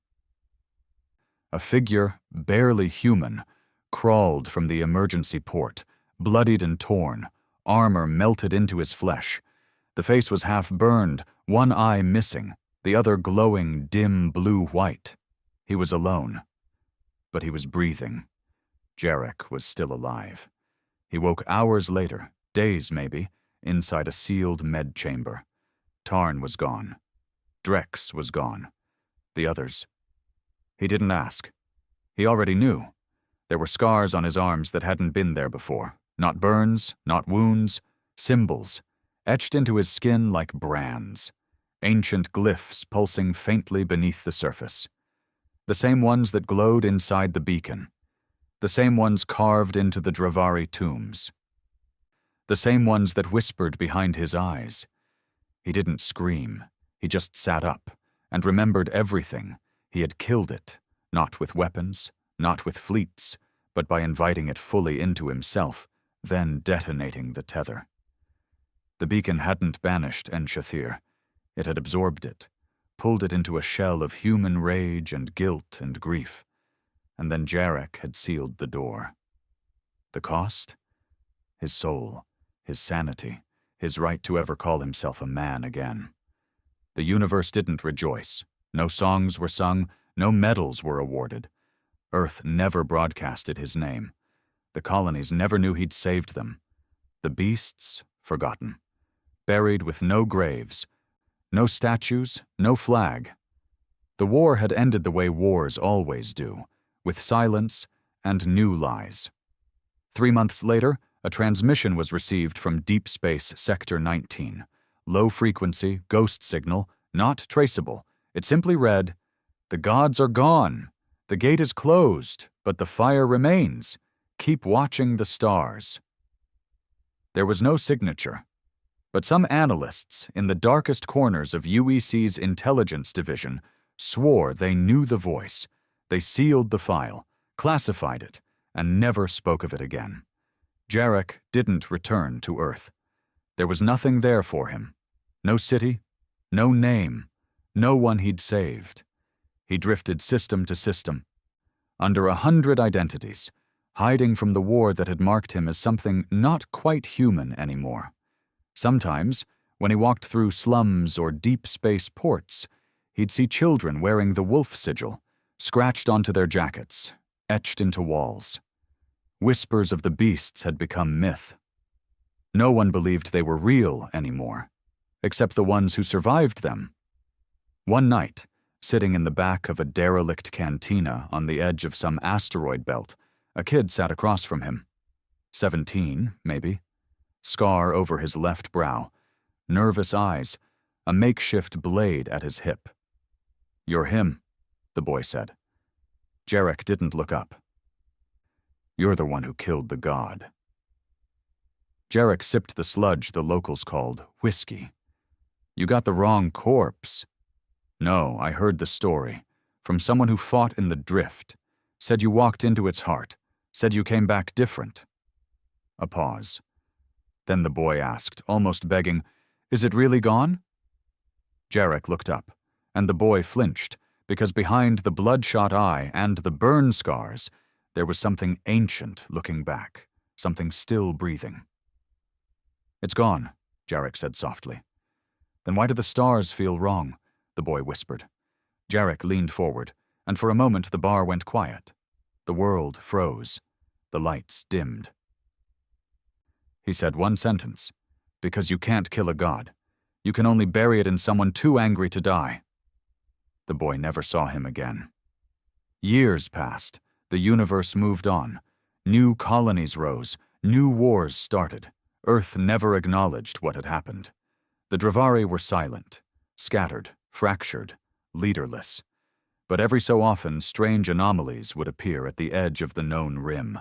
A figure, barely human, crawled from the emergency port, bloodied and torn, armor melted into his flesh. The face was half burned, one eye missing, the other glowing dim blue-white. He was alone. But he was breathing. Jarek was still alive. He woke hours later, days maybe, inside a sealed med chamber. Tarn was gone. Drex was gone. The others. He didn't ask. He already knew. There were scars on his arms that hadn't been there before. Not burns, not wounds, symbols, etched into his skin like brands. Ancient glyphs pulsing faintly beneath the surface. The same ones that glowed inside the beacon. The same ones carved into the Dravari tombs. The same ones that whispered behind his eyes. He didn't scream. He just sat up and remembered everything. He had killed it, not with weapons, not with fleets, but by inviting it fully into himself, then detonating the tether. The beacon hadn't banished Enshathir. It had absorbed it, pulled it into a shell of human rage and guilt and grief. And then Jarek had sealed the door. The cost? His soul, his sanity, his right to ever call himself a man again. The universe didn't rejoice. No songs were sung, no medals were awarded. Earth never broadcasted his name. The colonies never knew he'd saved them. The beasts, forgotten. Buried with no graves, no statues, no flag. The war had ended the way wars always do, with silence and new lies. 3 months later, a transmission was received from Deep Space Sector 19. Low frequency, ghost signal, not traceable. It simply read, "The gods are gone. The gate is closed, but the fire remains. Keep watching the stars." There was no signature, but some analysts in the darkest corners of UEC's intelligence division swore they knew the voice. They sealed the file, classified it, and never spoke of it again. Jarek didn't return to Earth. There was nothing there for him. No city, no name, no one he'd saved. He drifted system to system, under 100 identities, hiding from the war that had marked him as something not quite human anymore. Sometimes, when he walked through slums or deep space ports, he'd see children wearing the wolf sigil, scratched onto their jackets, etched into walls. Whispers of the beasts had become myth. No one believed they were real anymore, except the ones who survived them. One night, sitting in the back of a derelict cantina on the edge of some asteroid belt, a kid sat across from him. 17, maybe. Scar over his left brow, nervous eyes, a makeshift blade at his hip. "You're him," the boy said. Jarek didn't look up. "You're the one who killed the god." Jarek sipped the sludge the locals called whiskey. "You got the wrong corpse." "No, I heard the story. From someone who fought in the drift. Said you walked into its heart. Said you came back different." A pause. Then the boy asked, almost begging, "Is it really gone?" Jarek looked up, and the boy flinched, because behind the bloodshot eye and the burn scars, there was something ancient looking back, something still breathing. "It's gone," Jarek said softly. "Then why do the stars feel wrong?" the boy whispered. Jarek leaned forward, and for a moment the bar went quiet. The world froze. The lights dimmed. He said one sentence. "Because you can't kill a god. You can only bury it in someone too angry to die." The boy never saw him again. Years passed. The universe moved on. New colonies rose. New wars started. Earth never acknowledged what had happened. The Dravari were silent, scattered, fractured, leaderless. But every so often, strange anomalies would appear at the edge of the known rim.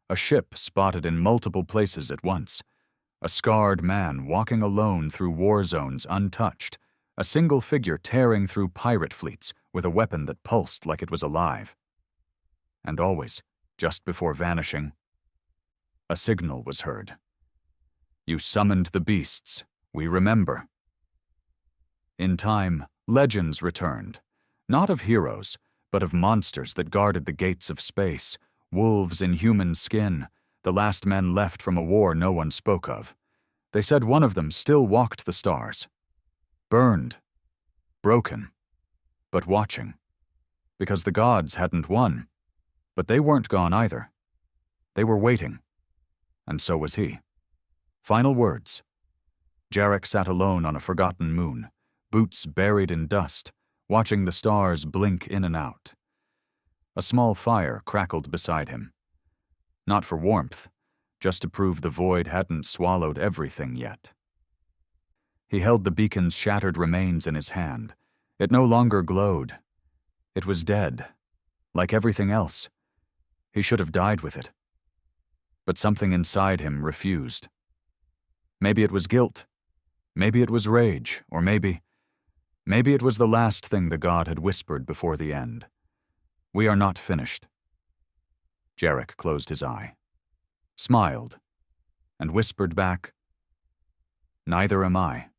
A ship spotted in multiple places at once. A scarred man walking alone through war zones untouched. A single figure tearing through pirate fleets with a weapon that pulsed like it was alive. And always, just before vanishing, a signal was heard. "You summoned the beasts. We remember." In time, legends returned. Not of heroes, but of monsters that guarded the gates of space, wolves in human skin, the last men left from a war no one spoke of. They said one of them still walked the stars. Burned. Broken. But watching. Because the gods hadn't won. But they weren't gone either. They were waiting. And so was he. Final words. Jarek sat alone on a forgotten moon, boots buried in dust, watching the stars blink in and out. A small fire crackled beside him. Not for warmth, just to prove the void hadn't swallowed everything yet. He held the beacon's shattered remains in his hand. It no longer glowed. It was dead, like everything else. He should have died with it. But something inside him refused. Maybe it was guilt. Maybe it was rage, or maybe it was the last thing the god had whispered before the end. "We are not finished." Jarek closed his eye, smiled, and whispered back, "Neither am I."